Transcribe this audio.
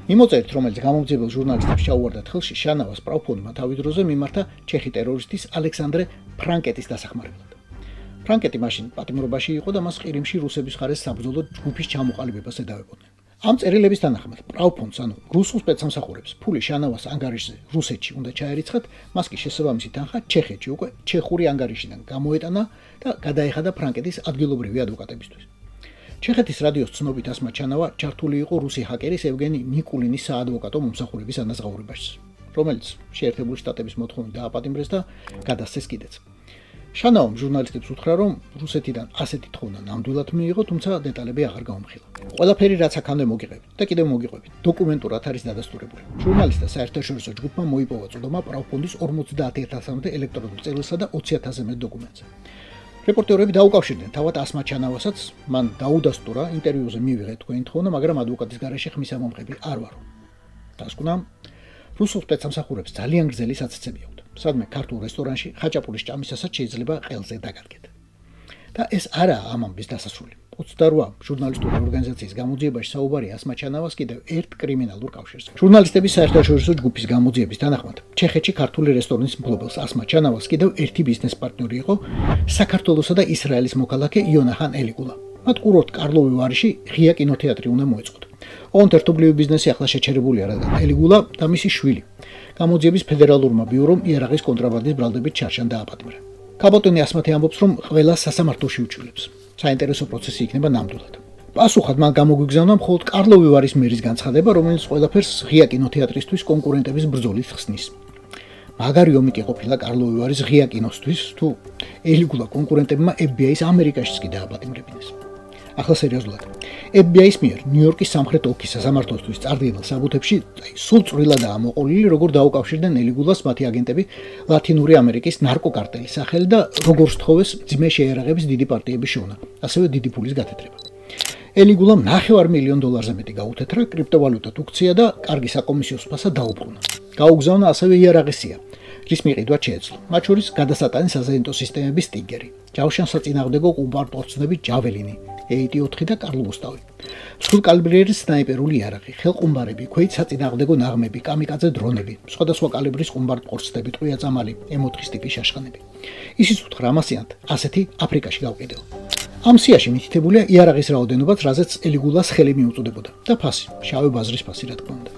მიმოწერით, რომელიც გამომძიებელ ჟურნალისტებს ჩაუვარდათ ხელში, შანავას პრავფონდმა თავის დროზე მიმართა ჩეხი ტერორისტის ალექსანდრე ფრანკეტის დასახმარებლად. ფრანკეტი მაშინ პატიმრობაში იყო და მას ყირიმში რუსების მხარეს საბრძოლო ჯგუფის ჩამოყალიბებას ედავებოდნენ. ამ წერილების თანახმად, პრავფონდს, ანუ რუსულ სპეცსამსახურებს, ფული შანავას ანგარიშზე რუსეთში უნდა ჩაერიცხათ, მას კი შესაბამისი თანხა ჩეხეთში უკვე ჩეხური ანგარიშიდან გამოეტანა და გადაეხადა ფრანკეტის ადგილობრივი ადვოკატებისთვის. ჩეხეთის რადიოს ცნობით ასმა ჩანავა ჩართული იყო რუსი ჰაკერის ევგენი ნიკულინის საადვოკატო მომსახურების ანაზღაურებაში, რომელიც შეერთებული შტატების მოთხოვნით დააპატიმრეს და გადასცეს კიდეც. შანავამ ჟურნალისტებს უთხრა, რომ რუსეთიდან ასეთი თხოვნა ნამდვილად მიიღო, თუმცა დეტალები აღარ გაუმხილა. ყველაფერი რაც აქამდე მოგიღებით და კიდევ მოგიყვებით, დოკუმენტურად არის დადასტურებული. ჟურნალისტთა საერთაშორისო ჯგუფმა მოიპოვა წოდომა პრავფონდის 50,000-მდე ელექტრონულ წერილსა და 20,000-ზე მეტ დოკუმენტზე. რეპორტერები დაუკავშირდნენ თავად ასმა ჩანავასაც, მან დაუდასტურა ინტერვიუზე მივიღეთ თქვენი თხოვნა, მაგრამ ადვოკატის გარეშე ხმის ამომღები არ ვარო. დასკვნამ რუსულ სპეცსამსახურებს ძალიან გრძელი საცეცები აქვთ. სადმე ქართულ რესტორანში ხაჭაპურის ჭამისასაც შეიძლება ყელზე დაგარგეთ. და ეს არაა ამ ამბის დასასრული. 28 ჟურნალისტური ორგანიზაციის გამოძიებაში საუბარია ასმა ჩანავას კიდევ ერთ კრიმინალურ კავშირზე. ჟურნალისტების საერთაშორისო ჯგუფის გამოძიების თანახმად, ჩეხეთში ქართული რესტორნის მფლობელს ასმა ჩანავას კიდევ ერთი ბიზნეს პარტნიორი იყო საქართველოსა და ისრაელის მოქალაქე იონაჰან ელიგულა. მათ კურორტ კარლოვი ვარიში ღია კინოთეატრი უნდა მოეწყოთ. ოღონდ ერთობლივი ბიზნესი ახლა შეჩერებულია, რადგან ელიგულა და მისი შვილი გამოძიების ფედერალურმა ბიურომ იარაღის კონტრაბანდის ბრალდებით ჩარჩან დააპატიმრა. კაბოტონი ასმათი ამბობს, რომ ყველა სასამართლოში უჩვილებს. საინტერესო პროცესი იქნება ნამდვილად. პასუხად მან გამოგვიგზავნა მხოლოდ კარლოვი ვარის მერის განცხადება, რომელიც ყველაფერს ღია კინოთეატრისთვის კონკურენტების ბრძოლით ხსნის. მაგარი ომი ყოფილა კარლოვი ვარის ღია კინოსთვის, თუ ელიგულა კონკურენტებმა FBI-ს ამერიკაშიც კი დააპატიმრებინეს. ახლა სერიოზულად. FBI-ს მიერ ნიუ-იორკის სამხრეთ ოლქის სასამართლოსთვის წარდგენილ საბუთებში სულ წვრილადაა მოყოლილი, როგორ დაუკავშირდნენ ელიგულას მათი აგენტები ლათინური ამერიკის ნარკოკარტელის სახელი და როგორ სთხოვეს ძმე შეერაღების დიდი პარტიების შოვნა, ასევე დიდი ფულის გათეთრება. ელიგულამ $500,000-ზე მეტი გაუთეთრა, კრიპტოვალუტად უქცია და კარგი საკომისიო სპასა დაუბრუნა. გაუგზავნა ასევე იარაღის სია, რის მიყიდვად შეეძლო. მათ შორის გადასატანის საზეიმტო სისტემების სტინგერი, ჯავშან საწინააღმდეგო ყუმბარპორცნები ჯაველინი, EIT-4 და კარლ-გუსტავი. სრულკალიბრიანი სნაიპერული იარაღი, ხელყუმბარები, ქვეით საწინააღმდეგო ნაღმები, კამიკაძე დრონები, სხვადასხვა კალიბრის ყუმბარპორცნები, ტყვია-წამალი, M4 ტიპის შაშხანები. ისიც უთხრა ამასიანად, ასეთი აფრიკაში გავყიდეო. ამ სიაში მითითებულია იარაღის რაოდენობაც, რაზეც ელიგულას ხელი მიუწოდებოდა და ფასი, შავი ბაზრის ფასი რა თქმა უნდა.